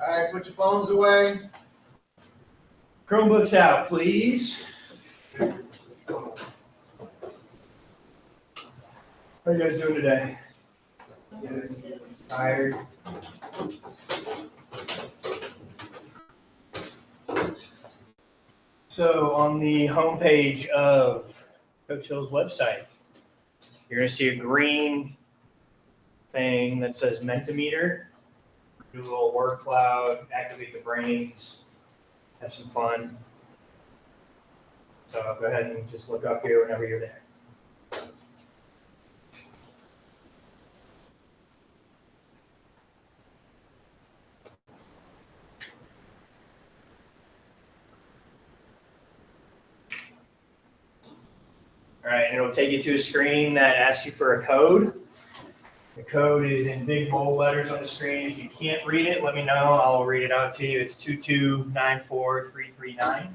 All right, put your phones away. Chromebooks out, please. How are you guys doing today? Tired? So on the homepage of Coach Hill's website, you're going to see a green thing that says Mentimeter. Do a little word cloud, activate the brains, have some fun. So go ahead and just look up here whenever you're there. All right, and it'll take you to a screen that asks you for a code. The code is in big bold letters on the screen. If you can't read it, let me know. I'll read it out to you. It's 2294339.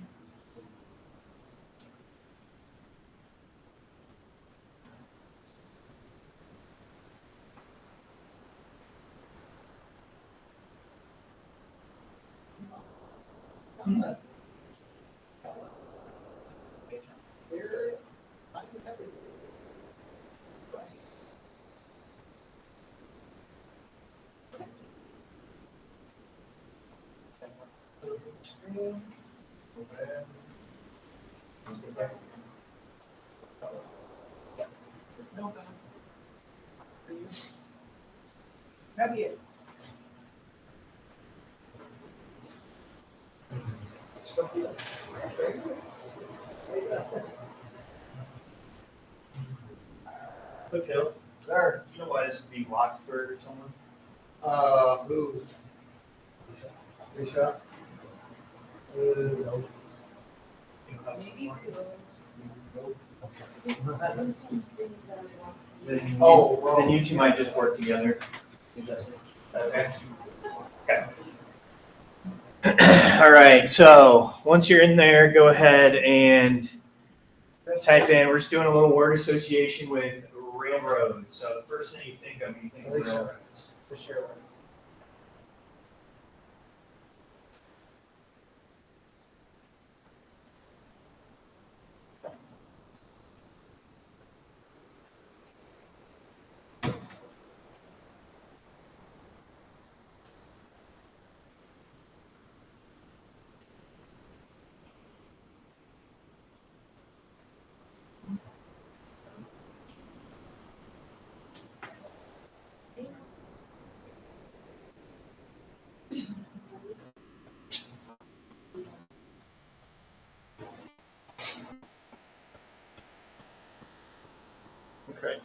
Coach Hill, Sir. you know why this is being locked for someone? Who? Bishop? No. Maybe Then Oh, well. then you two might just work together. Okay. Okay. All right. So once you're in there, go ahead and type in. We're just doing a little word association with railroads. So the first thing you think of when you think of railroads. For sure. Okay.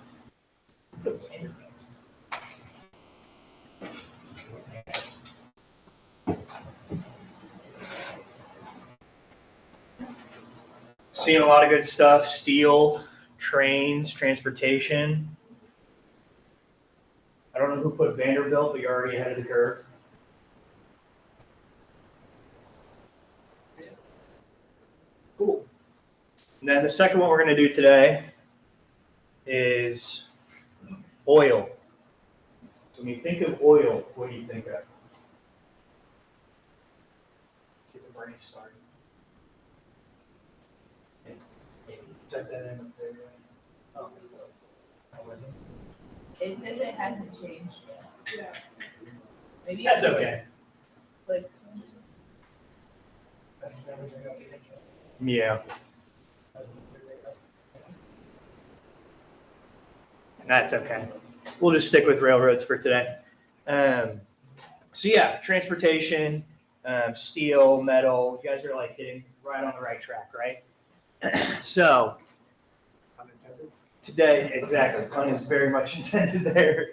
Seeing a lot of good stuff. Steel, trains, transportation. I don't know who put Vanderbilt, but you're already ahead of the curve. Cool. And then the second one we're going to do today is oil. So when you think of oil, what do you think of? Get the brain started. Type that in up there. Oh. it says it hasn't changed yet. Yeah. Maybe That's I'll okay. click Yeah, that's okay. We'll just stick with railroads for today. So yeah, transportation, steel, metal. You guys are like hitting right on the right track, right? So today, exactly, pun is very much intended there.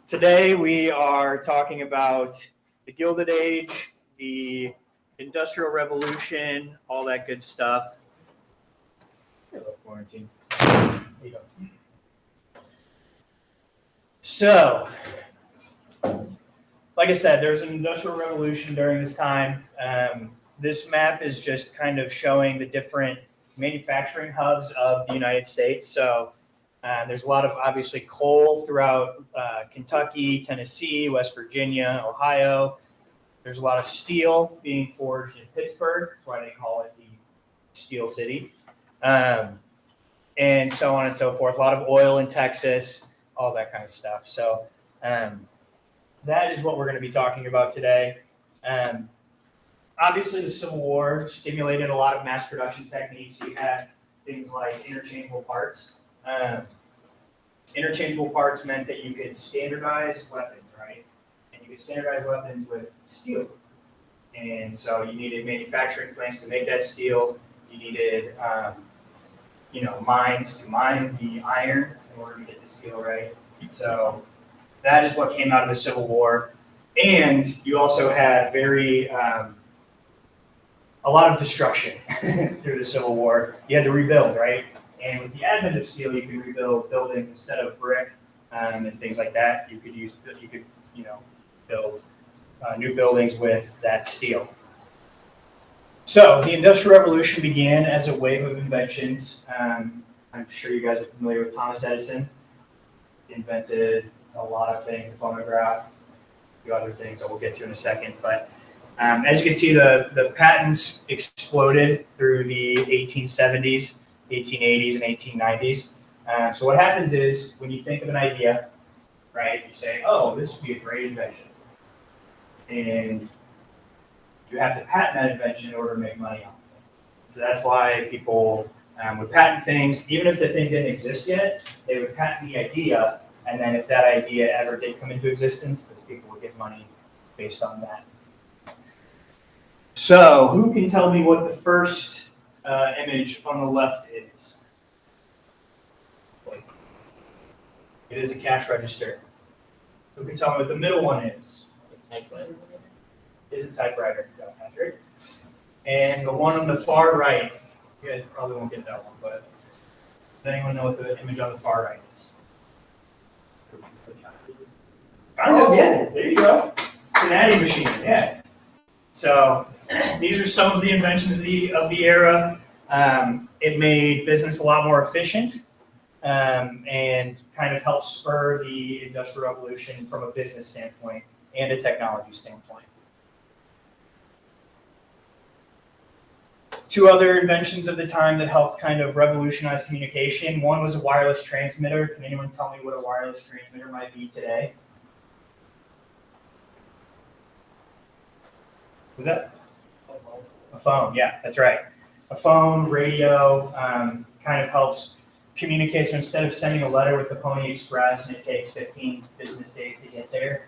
Today we are talking about the Gilded Age, the Industrial Revolution, all that good stuff. Hello, Florentine. There you go. So, like I said, there's an industrial revolution during this time. This map is just kind of showing the different manufacturing hubs of the United States. So there's a lot of obviously coal throughout Kentucky, Tennessee, West Virginia, Ohio. There's a lot of steel being forged in Pittsburgh. That's why they call it the Steel City. And so on and so forth. A lot of oil in Texas, all that kind of stuff. So that is what we're going to be talking about today. Obviously, the Civil War stimulated a lot of mass production techniques. You had things like interchangeable parts. Interchangeable parts meant that you could standardize weapons, right? And you could standardize weapons with steel. And so you needed manufacturing plants to make that steel. You needed, mines to mine the iron in order to get the steel right. So that is what came out of the Civil War. And you also had a lot of destruction through the Civil War. You had to rebuild, right? And with the advent of steel, you could rebuild buildings instead of brick and things like that. You could build new buildings with that steel. So the Industrial Revolution began as a wave of inventions. I'm sure you guys are familiar with Thomas Edison. He invented a lot of things, the phonograph, a few other things that we'll get to in a second. But as you can see, the patents exploded through the 1870s, 1880s, and 1890s. So what happens is when you think of an idea, right, you say, oh, this would be a great invention. And you have to patent that invention in order to make money on it. So that's why people would patent things. Even if the thing didn't exist yet, they would patent the idea. And then if that idea ever did come into existence, people would get money based on that. So who can tell me what the first image on the left is? It is a cash register. Who can tell me what the middle one is? Typewriter. It is a typewriter, Patrick. And the one on the far right, you guys probably won't get that one, but does anyone know what the image on the far right is? Yeah, there you go. It's an adding machine, yeah. So these are some of the inventions of the era. It made business a lot more efficient and kind of helped spur the Industrial Revolution from a business standpoint and a technology standpoint. Two other inventions of the time that helped kind of revolutionize communication. One was a wireless transmitter. Can anyone tell me what a wireless transmitter might be today? Was that? A phone, yeah, that's right. A phone, radio, kind of helps communicate. So instead of sending a letter with the Pony Express and it takes 15 business days to get there,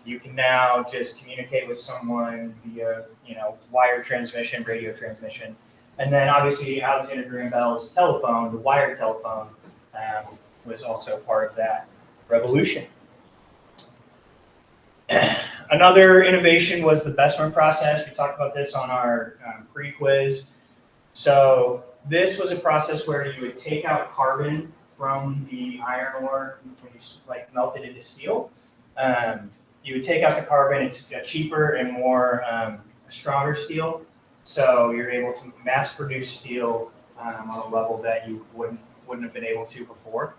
you can now just communicate with someone via, wire transmission, radio transmission. And then obviously Alexander Graham Bell's telephone, the wired telephone, was also part of that revolution. Another innovation was the Bessemer process. We talked about this on our pre-quiz. So this was a process where you would take out carbon from the iron ore when you melt it into steel. You would take out the carbon. It's a cheaper and more stronger steel. So you're able to mass produce steel on a level that you wouldn't have been able to before.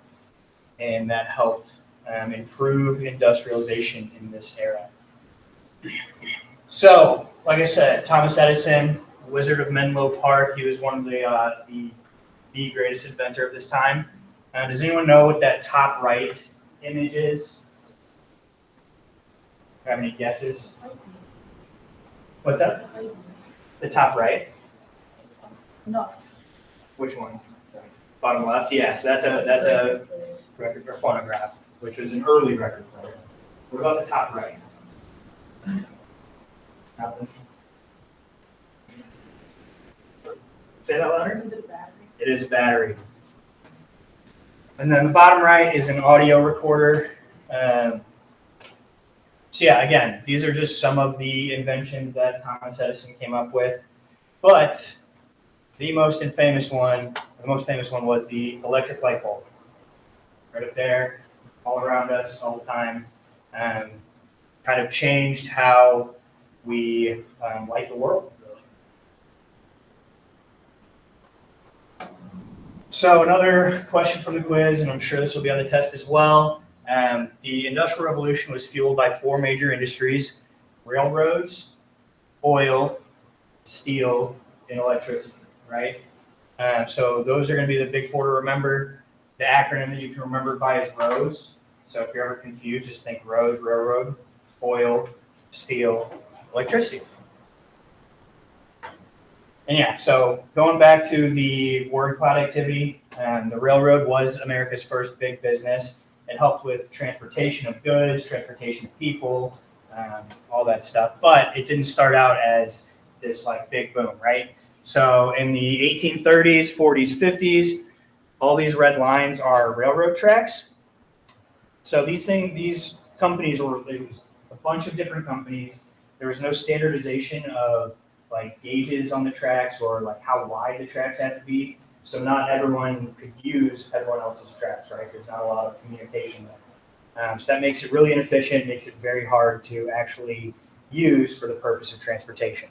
And that helped improve industrialization in this era. So, like I said, Thomas Edison, Wizard of Menlo Park, he was one of the greatest inventor of this time. Does anyone know what that top right image is? Have any guesses? What's that? The top right? No. Which one? Bottom left? Yeah, so that's a record for phonograph, which was an early record player. What about the top right? Nothing. Say that louder. Is it battery? It is battery. And then the bottom right is an audio recorder. So yeah, again, these are just some of the inventions that Thomas Edison came up with. But the most famous one was the electric light bulb. Right up there, all around us, all the time. Kind of changed how we light the world. So another question from the quiz, and I'm sure this will be on the test as well. The Industrial Revolution was fueled by four major industries: railroads, oil, steel, and electricity, right? So those are going to be the big four to remember. The acronym that you can remember by is ROSE. So if you're ever confused, just think ROSE, railroad, oil, steel, electricity. And yeah, so going back to the word cloud activity, the railroad was America's first big business. It helped with transportation of goods, transportation of people, all that stuff. But it didn't start out as this like big boom, right? So in the 1830s, 40s, 50s, all these red lines are railroad tracks. So these companies were, it was a bunch of different companies. There was no standardization of like gauges on the tracks or like how wide the tracks had to be. So not everyone could use everyone else's tracks, right? There's not a lot of communication there. So that makes it really inefficient, makes it very hard to actually use for the purpose of transportation.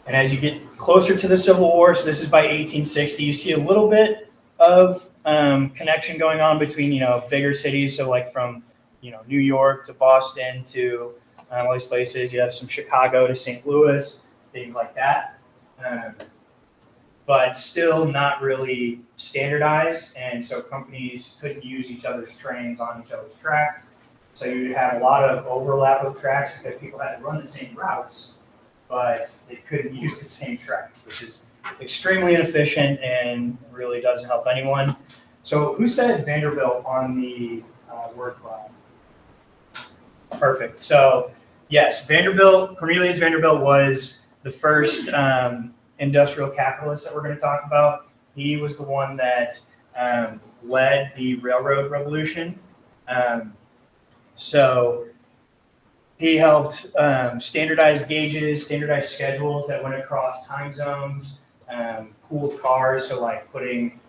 And as you get closer to the Civil War, so this is by 1860, you see a little bit of connection going on between, bigger cities. So like from, New York to Boston to all these places. You have some Chicago to St. Louis, things like that. But still not really standardized. And so companies couldn't use each other's trains on each other's tracks. So you have a lot of overlap of tracks because people had to run the same routes, but they couldn't use the same tracks, which is extremely inefficient and really doesn't help anyone. So who said Vanderbilt on the word cloud? Perfect. So yes, Cornelius Vanderbilt was the first industrial capitalist that we're going to talk about. He was the one that led the railroad revolution. So he helped standardize gauges, standardize schedules that went across time zones, pooled cars, so like putting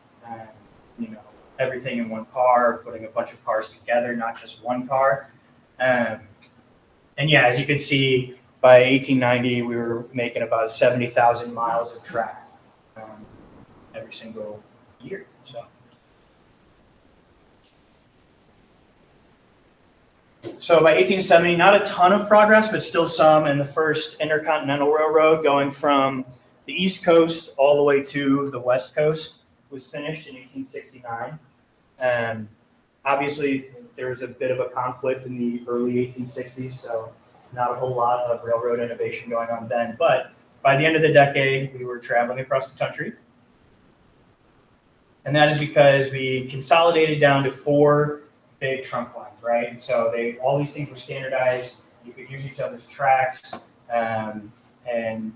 everything in one car, putting a bunch of cars together, not just one car. And yeah, as you can see, by 1890, we were making about 70,000 miles of track every single year. So by 1870, not a ton of progress, but still some. And the first intercontinental railroad going from the East Coast all the way to the West Coast was finished in 1869. Obviously, there was a bit of a conflict in the early 1860s, so not a whole lot of railroad innovation going on then. But by the end of the decade, we were traveling across the country. And that is because we consolidated down to 4 big trunk lines, right? And so all these things were standardized. You could use each other's tracks, and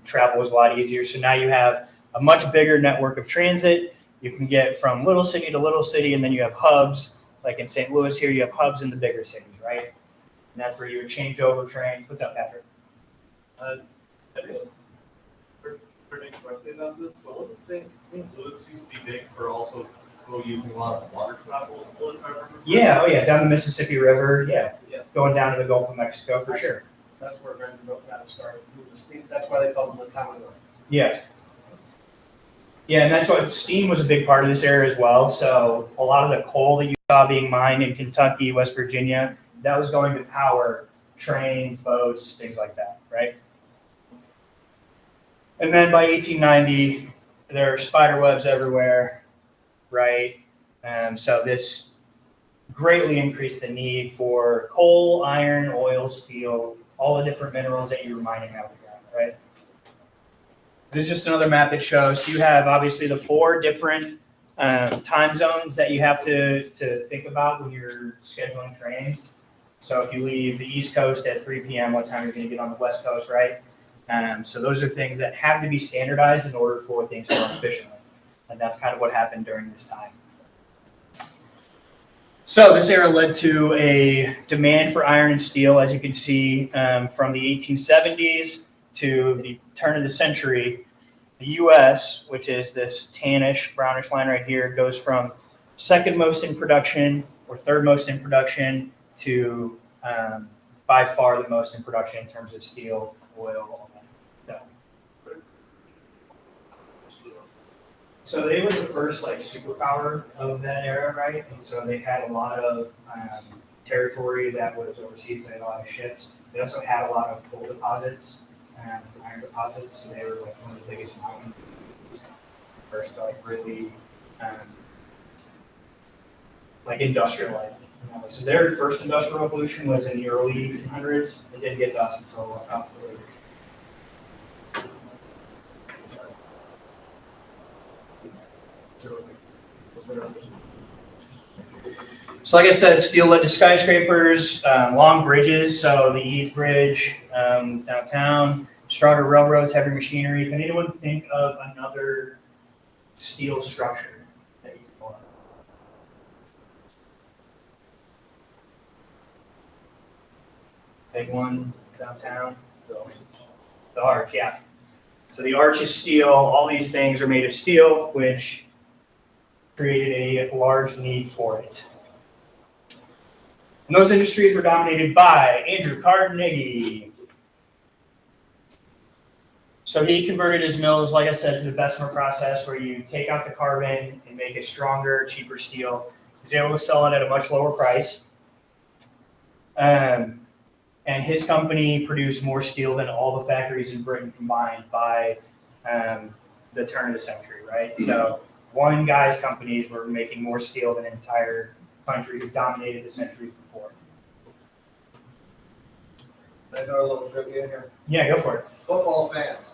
travel was a lot easier. So now you have a much bigger network of transit. You can get from little city to little city, and then you have hubs. Like in St. Louis here, you have hubs in the bigger cities, right? And that's where you would change over trains. What's up, Patrick? I didn't predict correctly about this, but wasn't St. Louis used to be big for also using a lot of water travel? Yeah, down the Mississippi River, yeah. Going down to the Gulf of Mexico, for sure. That's where Vanderbilt got it started. That's why they called it the Commodore. Yeah. Yeah, and that's why steam was a big part of this era as well. So a lot of the coal that you saw being mined in Kentucky, West Virginia, that was going to power trains, boats, things like that, right? And then by 1890, there are spider webs everywhere, right? So this greatly increased the need for coal, iron, oil, steel, all the different minerals that you were mining out of the ground, right? This is just another map that shows you have obviously the 4 different time zones that you have to think about when you're scheduling trains. So if you leave the East Coast at 3 p.m., what time you're going to get on the West Coast, right? So those are things that have to be standardized in order for things to run efficiently. And that's kind of what happened during this time. So this era led to a demand for iron and steel, as you can see, from the 1870s to the turn of the century. The U.S., which is this tannish, brownish line right here, goes from second most in production or third most in production to by far the most in production in terms of steel, oil, all that. So they were the first like superpower of that era, right? And so they had a lot of territory that was overseas. They had a lot of ships. They also had a lot of coal deposits, iron deposits. So they were like one of the biggest mountain first to like really like industrialize it. You know? So their first industrial revolution was in the early 1800s. It didn't get to us until later. So like I said, steel led to skyscrapers, long bridges, so the East Bridge downtown, stronger railroads, heavy machinery. Can anyone think of another steel structure that you know of? Big one downtown? The Arch, yeah. So the Arch is steel. All these things are made of steel, which created a large need for it. And those industries were dominated by Andrew Carnegie. So he converted his mills, like I said, to the Bessemer process where you take out the carbon and make a stronger, cheaper steel. He was able to sell it at a much lower price. And his company produced more steel than all the factories in Britain combined by the turn of the century, right? So one guy's companies were making more steel than an entire country who dominated the centuries before. I got a little trivia here. Yeah, go for it. Football fans,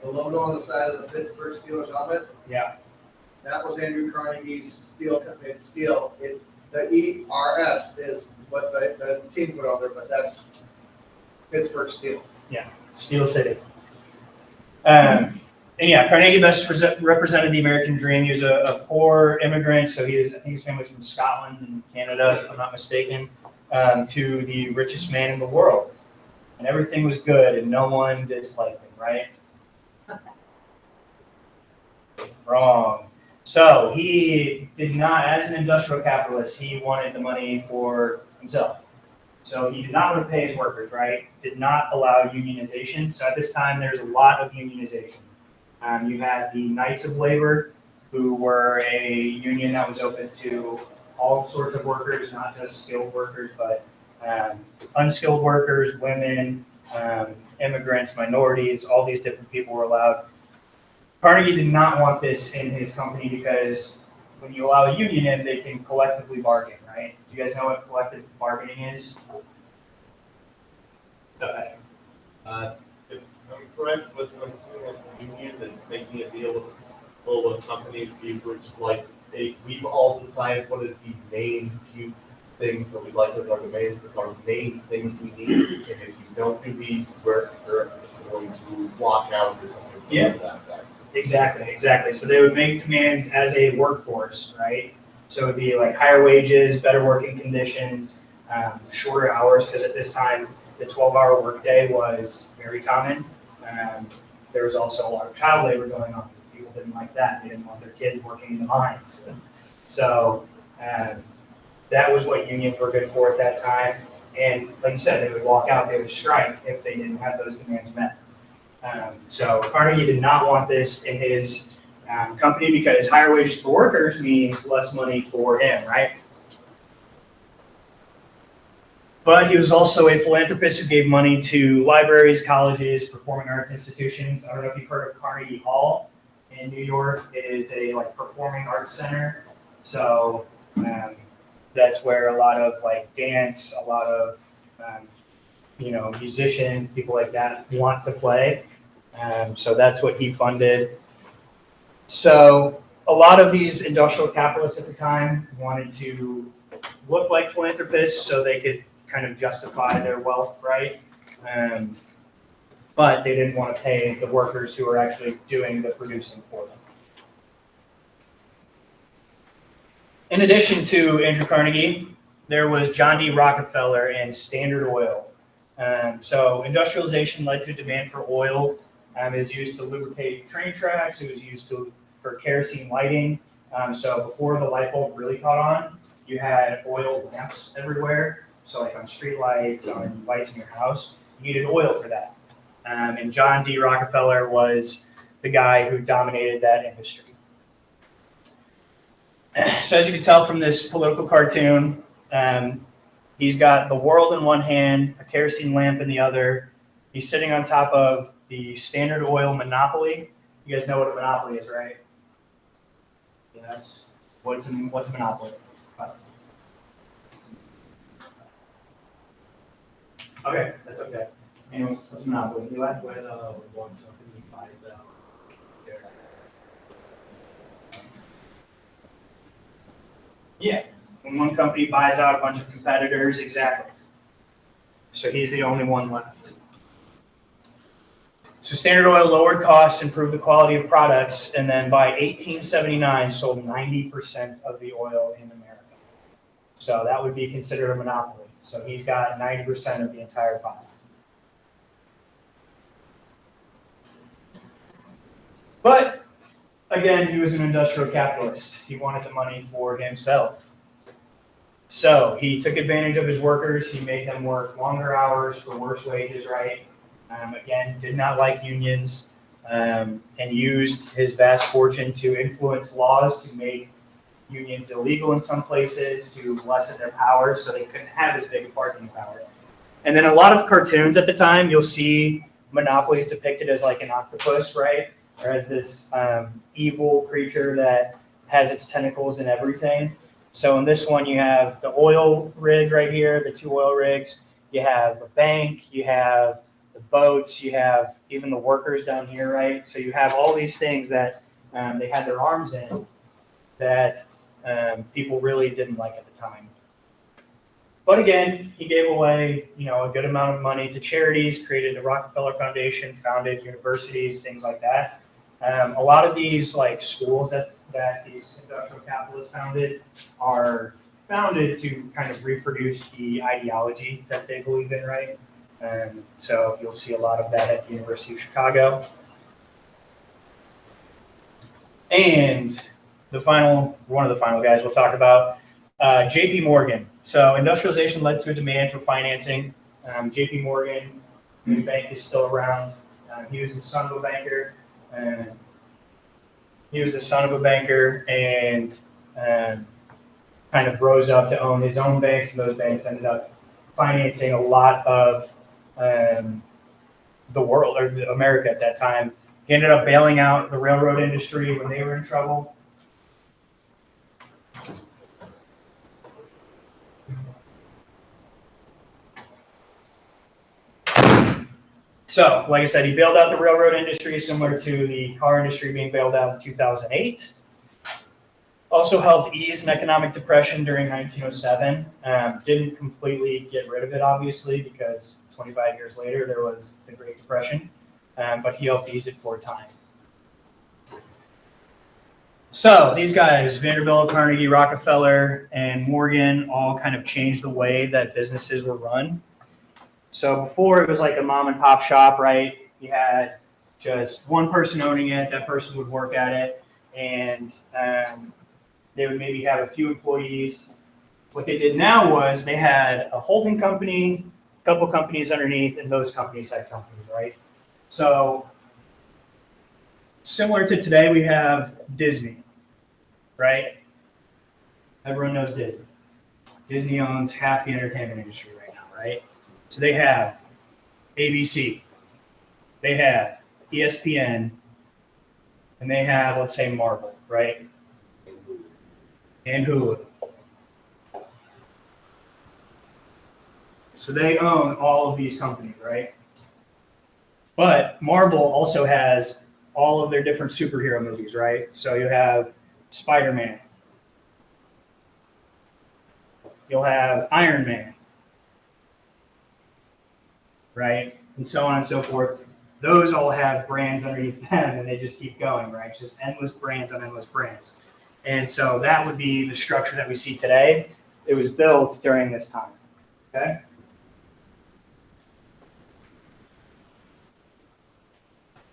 the logo on the side of the Pittsburgh Steelers helmet, Yeah. that was Andrew Carnegie's steel company. Steel, the ERS is what the team put on there, but that's Pittsburgh Steel. Steel City. And yeah, Carnegie best represented the American dream. He was a poor immigrant, so I think his family was from Scotland and Canada, if I'm not mistaken, to the richest man in the world. And everything was good, and no one disliked him, right? Wrong. So he did not, as an industrial capitalist, he wanted the money for himself. So he did not want to pay his workers, right? Did not allow unionization. So at this time, there's a lot of unionization. You had the Knights of Labor, who were a union that was open to all sorts of workers, not just skilled workers, but unskilled workers, women, immigrants, minorities, all these different people were allowed. Carnegie did not want this in his company because when you allow a union in, they can collectively bargain, right? Do you guys know what collective bargaining is? If I'm correct, with something like a union that's making a deal with a company, which is like, hey, we've all decided what is the main few things that we'd like as our demands, as our main things we need, and if you don't do these, we're going to walk out or something like that. Exactly. So they would make demands as a workforce, right? So it would be like higher wages, better working conditions, shorter hours, because at this time, the 12-hour workday was very common. There was also a lot of child labor going on. People didn't like that. They didn't want their kids working in the mines. So that was what unions were good for at that time. And like you said, they would walk out, they would strike if they didn't have those demands met. So Carnegie did not want this in his company because higher wages for workers means less money for him, right? But he was also a philanthropist who gave money to libraries, colleges, performing arts institutions. I don't know if you've heard of Carnegie Hall in New York. It is a performing arts center. So that's where a lot of dance, a lot of musicians, people like that want to play. So that's what he funded. So a lot of these industrial capitalists at the time wanted to look like philanthropists so they could kind of justify their wealth, right? But they didn't want to pay the workers who were actually doing the producing for them. In addition to Andrew Carnegie, there was John D. Rockefeller and Standard Oil. So industrialization led to demand for oil. It was used to lubricate train tracks. It was used for kerosene lighting. So before the light bulb really caught on, you had oil lamps everywhere. So on street lights, on lights in your house, you needed oil for that. And John D. Rockefeller was the guy who dominated that industry. So as you can tell from this political cartoon, He's got the world in one hand, a kerosene lamp in the other. He's sitting on top of the Standard Oil Monopoly. You guys know what a monopoly is, right? Yes. What's a monopoly? Okay, that's okay. Anyway, what's a monopoly? Eli? When one company buys out their Yeah. When one company buys out a bunch of competitors, exactly. So he's the only one left. So Standard Oil lowered costs, improved the quality of products, and then by 1879 sold 90% of the oil in America. So that would be considered a monopoly. So he's got 90% of the entire pie. But again, he was an industrial capitalist. He wanted the money for himself. So he took advantage of his workers. He made them work longer hours for worse wages, right? Again, did not like unions, and used his vast fortune to influence laws to make unions illegal in some places, to lessen their power so they couldn't have as big a bargaining power. And then a lot of cartoons at the time, you'll see monopolies depicted as like an octopus, right? Or as this evil creature that has its tentacles in everything. So in this one, you have the oil rig right here, the 2 oil rigs. You have a bank, you have the boats, you have even the workers down here, right? So you have all these things that they had their arms in that people really didn't like at the time. But again, he gave away, a good amount of money to charities, created the Rockefeller Foundation, founded universities, things like that. A lot of these like schools that these industrial capitalists founded are founded to kind of reproduce the ideology that they believe in, right? So you'll see a lot of that at the University of Chicago. And one of the final guys we'll talk about, J.P. Morgan. So industrialization led to a demand for financing. J.P. Morgan, his bank is still around. He was the son of a banker. And kind of rose up to own his own banks, and those banks ended up financing a lot of the world, or America at that time. He ended up bailing out the railroad industry when they were in trouble. So, like I said, he bailed out the railroad industry, similar to the car industry being bailed out in 2008. Also helped ease an economic depression during 1907. Didn't completely get rid of it, obviously, because 25 years later there was the Great Depression. But he helped ease it for a time. So these guys, Vanderbilt, Carnegie, Rockefeller, and Morgan, all kind of changed the way that businesses were run. So before it was like a mom and pop shop, right? You had just one person owning it. That person would work at it, and they would maybe have a few employees. What they did now was they had a holding company, a couple companies underneath, and those companies had companies, right? So similar to today, we have Disney, right? Everyone knows Disney. Disney owns half the entertainment industry right now, right? So they have ABC, they have ESPN, and they have, let's say, Marvel, right? And Hulu. So they own all of these companies, right? But Marvel also has all of their different superhero movies, right? So you have Spider-Man. You'll have Iron Man. Right? And so on and so forth. Those all have brands underneath them, and they just keep going, right? It's just endless brands on endless brands. And so that would be the structure that we see today. It was built during this time, okay?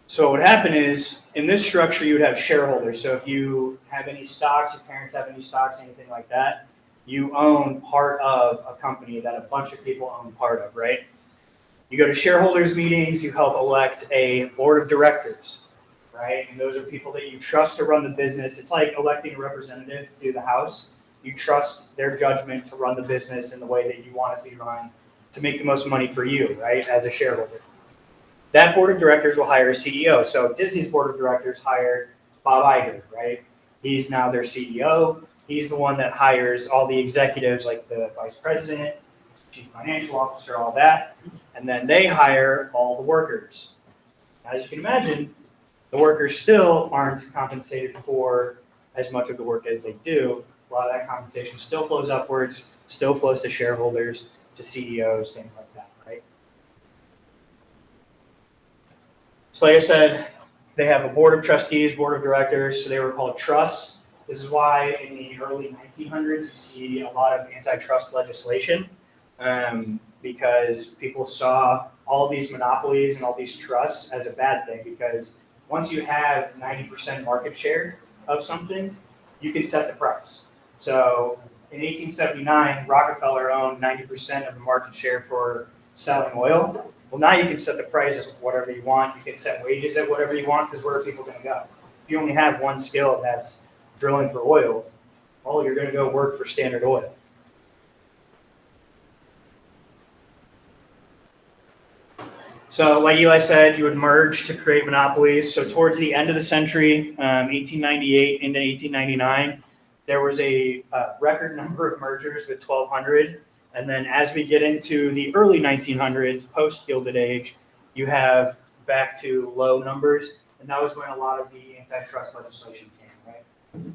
So what would happen is, in this structure, you would have shareholders. So if you have any stocks, your parents have any stocks, anything like that, you own part of a company that a bunch of people own part of, right? You go to shareholders meetings, you help elect a board of directors, right? And those are people that you trust to run the business. It's like electing a representative to the House. You trust their judgment to run the business in the way that you want it to be run, to make the most money for you, right, as a shareholder. That board of directors will hire a CEO. So Disney's board of directors hired Bob Iger, right? He's now their CEO. He's the one that hires all the executives, like the vice president, chief financial officer, all that. And then they hire all the workers. As you can imagine, the workers still aren't compensated for as much of the work as they do. A lot of that compensation still flows upwards, still flows to shareholders, to CEOs, things like that, right? So like I said, they have a board of trustees, board of directors, so they were called trusts. This is why in the early 1900s you see a lot of antitrust legislation, because people saw all these monopolies and all these trusts as a bad thing, because once you have 90% market share of something, you can set the price. So in 1879, Rockefeller owned 90% of the market share for selling oil. Well, now you can set the price at whatever you want. You can set wages at whatever you want, because where are people going to go? If you only have one skill, that's drilling for oil, well, you're going to go work for Standard Oil. So like Eli said, you would merge to create monopolies. So towards the end of the century, 1898 into 1899, there was a record number of mergers with 1,200. And then as we get into the early 1900s, post-Gilded Age, you have back to low numbers. And that was when a lot of the antitrust legislation came, right?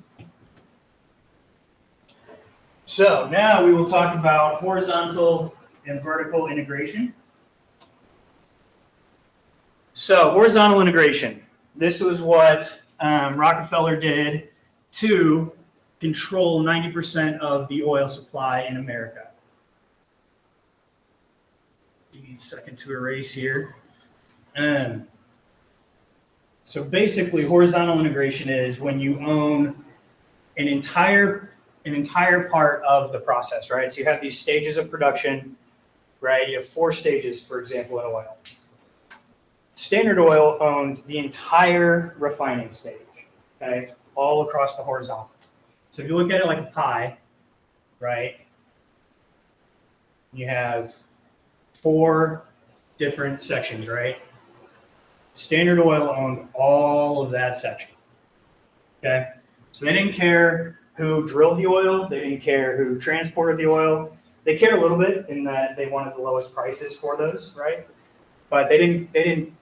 So now we will talk about horizontal and vertical integration. So horizontal integration. This was what Rockefeller did to control 90% of the oil supply in America. Give me a second to erase here. So basically, horizontal integration is when you own an entire part of the process, right? So you have these stages of production, right? You have 4 stages, for example, in oil. Standard Oil owned the entire refining stage, okay, all across the horizontal. So if you look at it like a pie, right, you have 4 different sections, right? Standard Oil owned all of that section, okay? So they didn't care who drilled the oil. They didn't care who transported the oil. They cared a little bit in that they wanted the lowest prices for those, right? But they didn't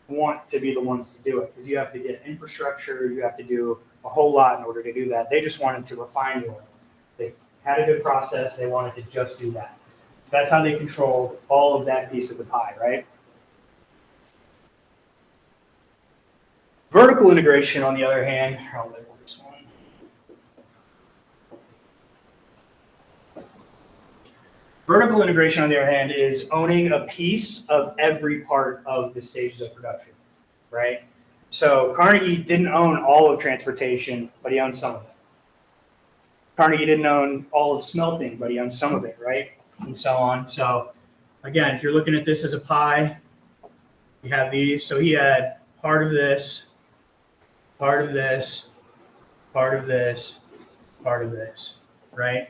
want to be the ones to do it, because you have to get infrastructure, you have to do a whole lot in order to do that. They just wanted to refine the oil. They had a good process, they wanted to just do that. So that's how they controlled all of that piece of the pie, right? Vertical integration, on the other hand, I'll label this one. Vertical integration, on the other hand, is owning a piece of every part of the stages of production, right? So Carnegie didn't own all of transportation, but he owned some of it. Carnegie didn't own all of smelting, but he owned some of it, right? And so on. So again, if you're looking at this as a pie, you have these. So he had part of this, part of this, part of this, part of this, right?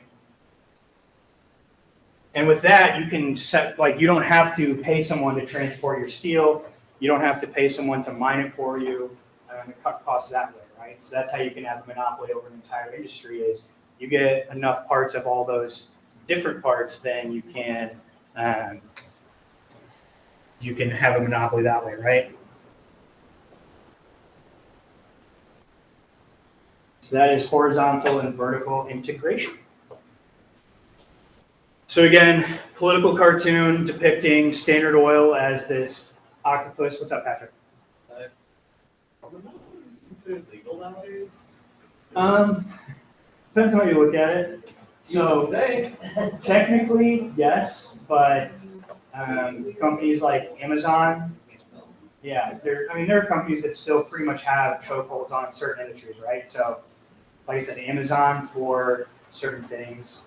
And with that, you can set, like, you don't have to pay someone to transport your steel. You don't have to pay someone to mine it for you and cut costs that way, right? So that's how you can have a monopoly over an entire industry, is you get enough parts of all those different parts, then you can have a monopoly that way, right? So that is horizontal and vertical integration. So again, political cartoon depicting Standard Oil as this octopus. What's up, Patrick? Are monopolies considered legal nowadays? Depends on how you look at it. So technically, yes, but companies like Amazon, yeah, there are companies that still pretty much have chokeholds on certain industries, right? So, like I said, Amazon for certain things.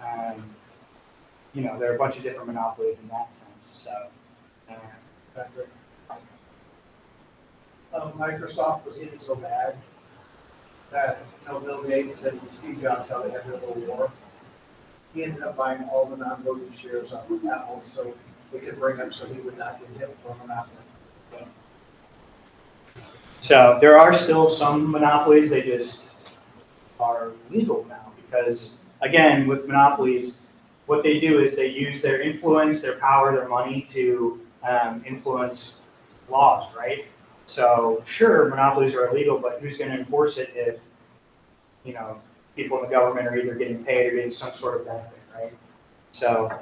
There are a bunch of different monopolies in that sense. So, Microsoft was hitting so bad that Bill Gates and Steve Jobs how they had their little war. he ended up buying all the non-voting shares of Apple, so we could bring him so he would not get hit for monopoly. So there are still some monopolies, they just are legal now because, again, with monopolies, what they do is they use their influence, their power, their money to influence laws, right? So sure, monopolies are illegal, but who's going to enforce it if, you know, people in the government are either getting paid or getting some sort of benefit, right? So,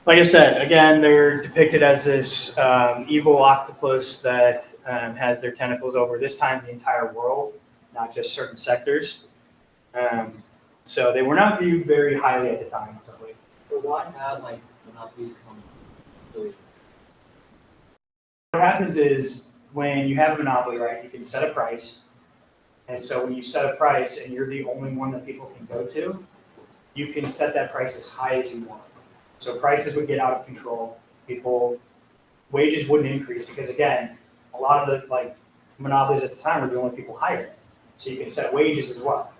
like I said, again, they're depicted as this evil octopus that has their tentacles over this time the entire world, not just certain sectors. So they were not viewed very highly at the time. So why have like monopolies come to What happens is when you have a monopoly, right, you can set a price. And so when you set a price and you're the only one that people can go to, you can set that price as high as you want. So prices would get out of control. Wages wouldn't increase because again, a lot of the monopolies at the time were the only people hired. So you can set wages as well.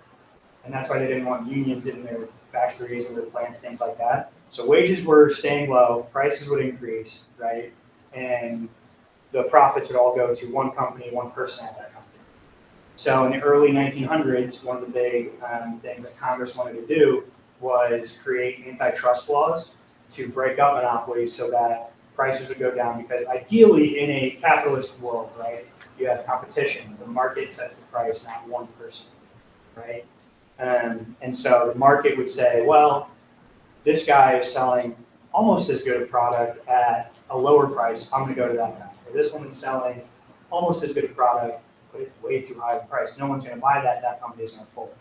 And that's why they didn't want unions in their factories and their plants, things like that. So wages were staying low, prices would increase, right? And the profits would all go to one company, one person at that company. So in the early 1900s, one of the big things that Congress wanted to do was create antitrust laws to break up monopolies so that prices would go down because ideally in a capitalist world, right, you have competition. The market sets the price, not one person, right? And so the market would say, well, this guy is selling almost as good a product at a lower price. I'm going to go to that guy. Or this woman's selling almost as good a product, but it's way too high a price. No one's going to buy that. That company is going to fold.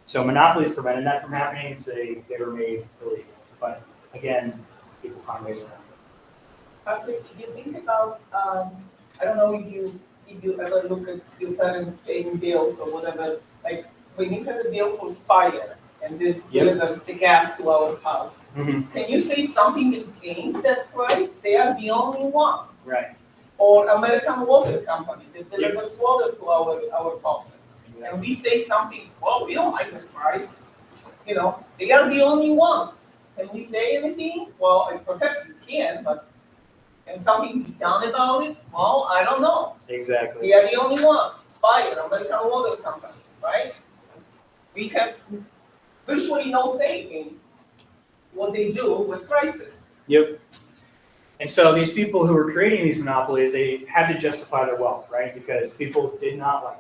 So monopolies prevented that from happening. So they were made illegal. But again, people find ways around it. Patrick, if you think about, I don't know if you ever look at your parents paying bills or whatever, like when you have a bill for Spire and this delivers the gas to our house, can you say something against that price? They are the only one. Right. Or American Water Company that delivers water to our faucets. And we say something, well, we don't like this price. You know, they are the only ones. Can we say anything? Well, perhaps we can, but can something be done about it? Well, I don't know. Exactly. We are the only ones. Spire, American Water Company, right? We have virtually no say against what they do with prices. Yep. And so these people who were creating these monopolies, they had to justify their wealth, right? Because people did not like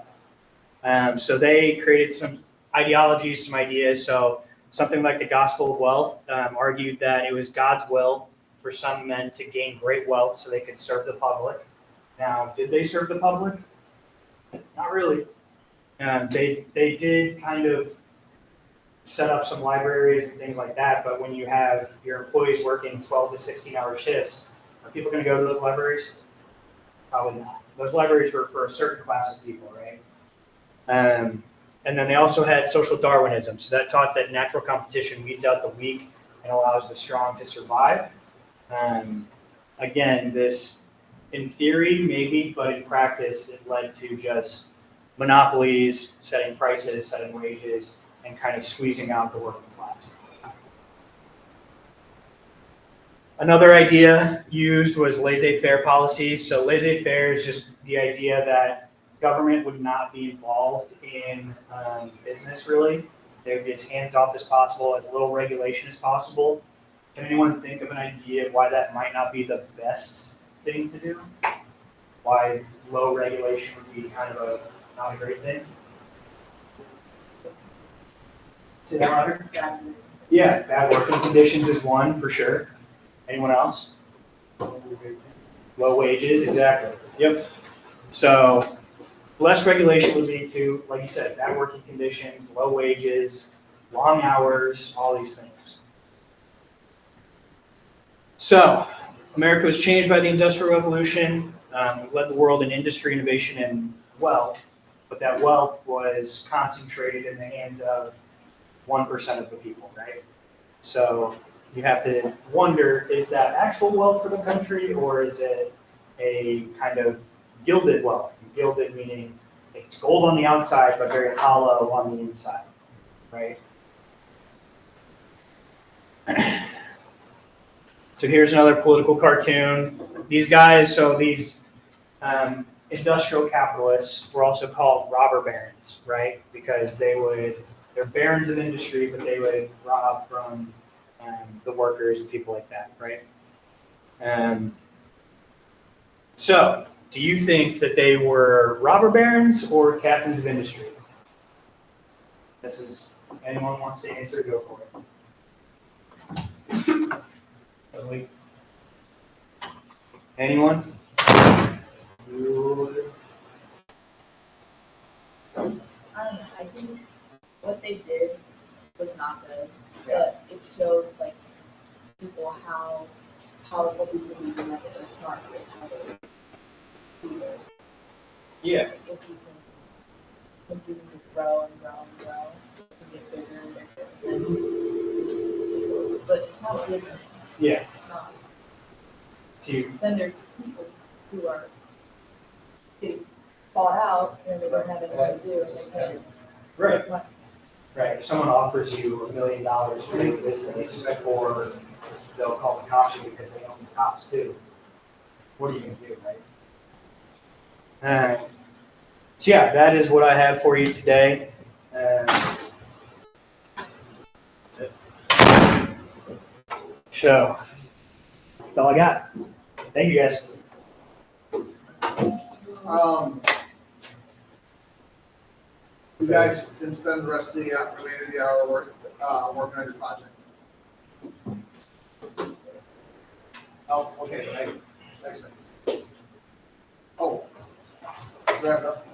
them. So they created some ideologies, some ideas. So something like the Gospel of Wealth argued that it was God's will for some men to gain great wealth so they could serve the public. Now, did they serve the public? Not really. They did kind of set up some libraries and things like that, but when you have your employees working 12 to 16-hour shifts, are people going to go to those libraries? Probably not. Those libraries were for a certain class of people, right? And then they also had social Darwinism, so that taught that natural competition weeds out the weak and allows the strong to survive. Again, this, in theory, maybe, but in practice, it led to just monopolies, setting prices, setting wages, and kind of squeezing out the working class. Another idea used was laissez-faire policies. So laissez-faire is just the idea that government would not be involved in business, really. They would be as hands-off as possible, as little regulation as possible. Can anyone think of an idea why that might not be the best thing to do? Why low regulation would be kind of not a great thing? Say that louder? Yeah, bad working conditions is one for sure. Anyone else? Low wages, exactly. Yep. So less regulation would lead to, like you said, bad working conditions, low wages, long hours, all these things. So America was changed by the Industrial Revolution, led the world in industry, innovation, and wealth, but that wealth was concentrated in the hands of 1% of the people, right? So you have to wonder, is that actual wealth for the country, or is it a kind of gilded wealth? Gilded meaning it's gold on the outside, but very hollow on the inside, right? So here's another political cartoon. These guys, so these industrial capitalists were also called robber barons, right? Because they're barons of industry, but they would rob from the workers, people like that, right? So, do you think that they were robber barons or captains of industry? This is, anyone wants to answer, go for it. Lily? Anyone? I don't know, I think what they did was not good, but it showed like people how powerful people can be, like if they're smart with how they do it. Yeah. Like, if you can continue to grow and grow and grow and get bigger and bigger, then but it's not good. Yeah. It's not. To Then there's people who are getting bought out and they don't have anything to do and they can't. right, right. If someone offers you $1 million for your business, or they'll call the cops because they own the cops too. What are you gonna do, right? So yeah, that is what I have for you today. That's it. So that's all I got. Thank you guys. You guys can spend the rest of the remainder of the hour working on your project. Oh, okay, next thing. Oh. Grab that.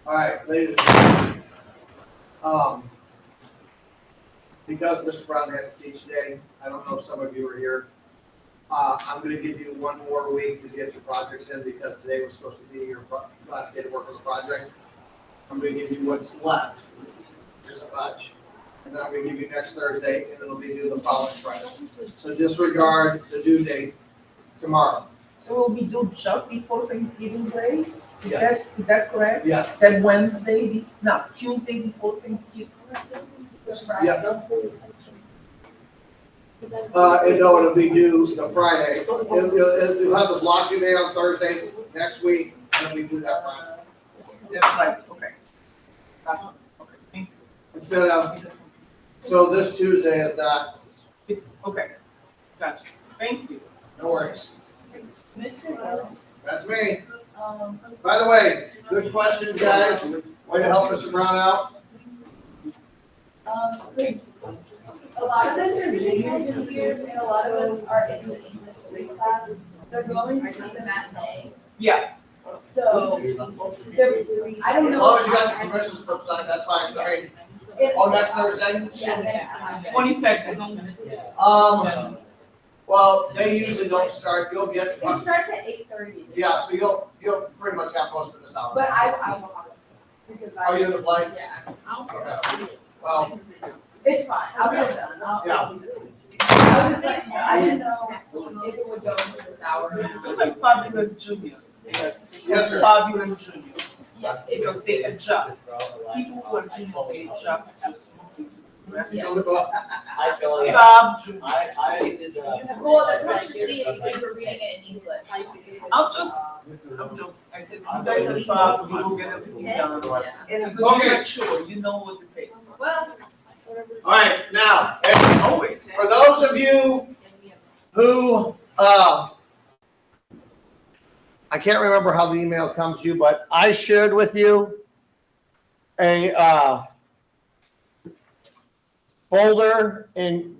All right, ladies and gentlemen. Because Mr. Brown had to teach today, I don't know if some of you are here. I'm gonna give you one more week to get your projects in because today was supposed to be your last day to work on the project. I'm gonna give you what's left, which is a bunch. And then I'm gonna give you next Thursday and it'll be due the following Friday. So disregard the due date tomorrow. So will we do just before Thanksgiving break? Yes. Is that correct? Yes. That Wednesday, Tuesday before Thanksgiving? Yeah. And no, it'll be due the Friday. You'll have the blocking day on Thursday next week, and we do that Friday. That's right, okay. Okay, thank you. Instead of, so this Tuesday is not, It's, okay, gotcha, thank you. no worries. Mr. Wells, That's me. um, By the way, good questions, guys. Way to help Mr. Brown out. a lot of us are juniors in here, and a lot of us are in the English 3 class. They're going to see the matinee, Yeah, so I don't As know. long as you got your permission slip signed, that's fine. I mean, oh, next Thursday? Yeah, next Monday. 22nd. Well, they usually don't start, you'll get, It starts at 8:30. yeah, so you'll pretty much have most of this hour. But I will have it. Because Are you in the blind? Yeah, Okay. Well, it's fine, I'll get it done, yeah. I was just like, I didn't know if it would go into this hour. Those are fabulous juniors. Yes, sir. Fabulous juniors, Yes, because they adjust. People who are juniors, they adjust to smoothly. I tell you, Fab juniors. I did, well, the person see it because we're reading it in English. I'm joking. I said, you guys are fab, we will get everything done. Yeah. Because Okay. you're mature, you know what it takes. Well, All right, now, Always. for those of you who, I can't remember how the email comes to you, but I shared with you a, folder in,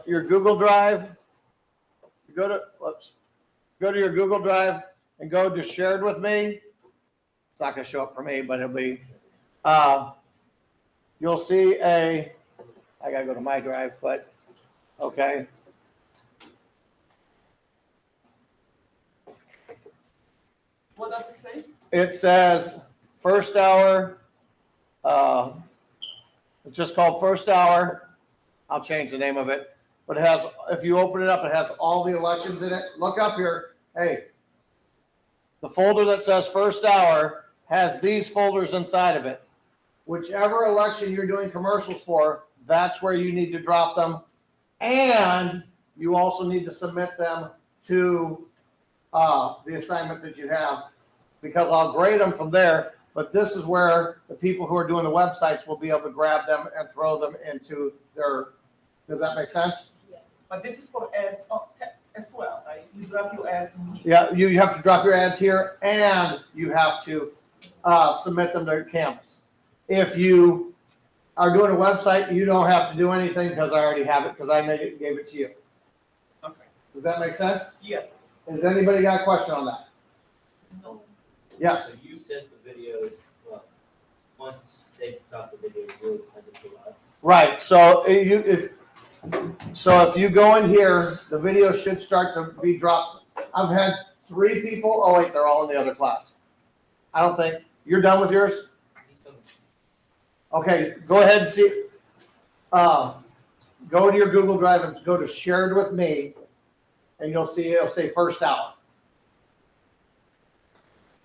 your Google Drive. Go to your Google Drive and go to shared with me. It's not gonna show up for me, but it'll be, you'll see I gotta go to my drive, but, okay. What does it say? It says First Hour, it's just called First Hour. I'll change the name of it. But it has, if you open it up, it has all the elections in it. Look up here. Hey, the folder that says First Hour has these folders inside of it. Whichever election you're doing commercials for, that's where you need to drop them. And you also need to submit them to the assignment that you have, because I'll grade them from there. But this is where the people who are doing the websites will be able to grab them and throw them into their, does that make sense? But this is for ads as well, right? You drop your ad. Yeah, you have to drop your ads here and you have to submit them to Canvas. If you are doing a website, you don't have to do anything because I already have it, because I gave it to you. Okay. Does that make sense? Yes. Has anybody got a question on that? No. Yes. So you sent the videos, well, once they got the videos, you'll send it to us. Right, so if you go in here, the video should start to be dropped. I've had 3 people, oh wait, they're all in the other class. I don't think, you're done with yours? Okay, go ahead and see, go to your Google Drive and go to Shared with Me, and you'll see, it'll say First Hour.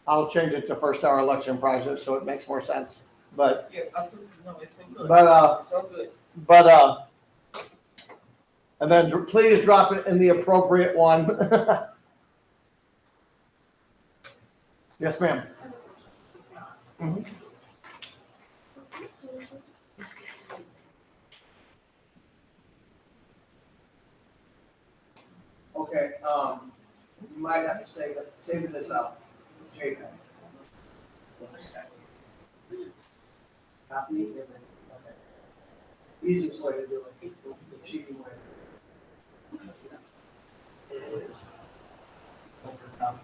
I'll change it to First Hour Election Project so it makes more sense, but, Yes, absolutely. No, it's all good. but, It's all good. and then please drop it in the appropriate one. Yes, ma'am. Mhm. Okay, you might have to save this out. JPEG. Copy and then, okay. Easiest way to do it, the cheating way. Is open up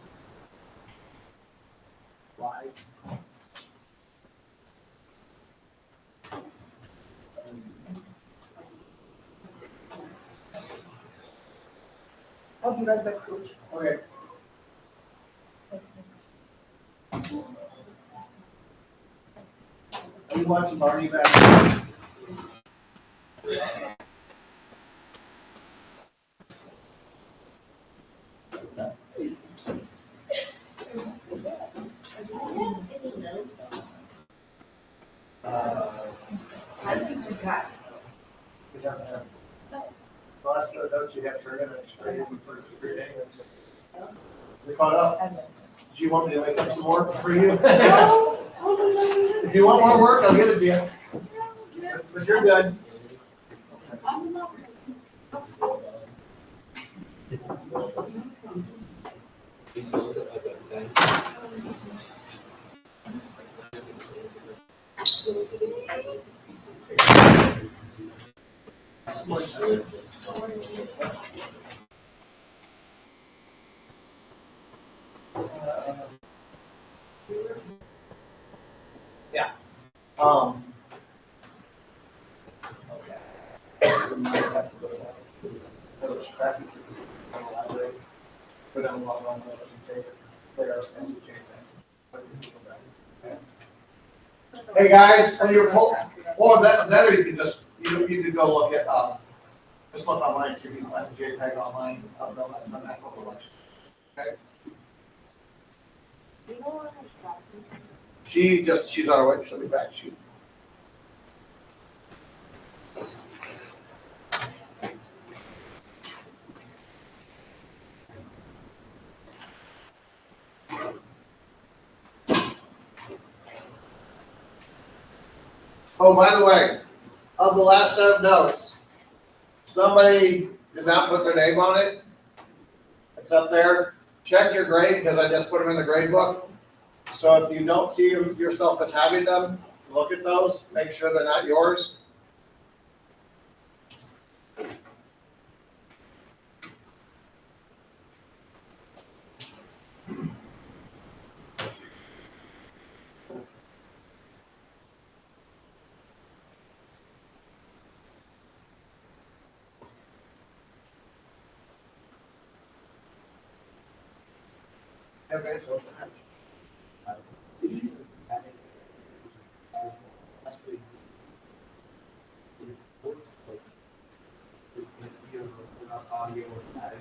live. I'll be right back, Coach. Okay. Are you watching Barney back? I think you got. Well, that's the notes you have turned in and straight in for 3 days. We caught up. I missed Do you want me to make up some more for you? If you want more work, I'll give it to you. But you're good. Yeah. Okay. You might have to go to those traffic, library, put on log on and save it there and change that. Okay. Hey, guys, on your poll, or that or you can just, you can go look at, just look online, see if you can find the JPEG online of the national election. Okay? She's on her way, she'll be back, Oh, by the way, of the last set of notes, somebody did not put their name on it. It's up there. Check your grade, because I just put them in the grade book. So if you don't see yourself as having them, look at those, make sure they're not yours. audio and that.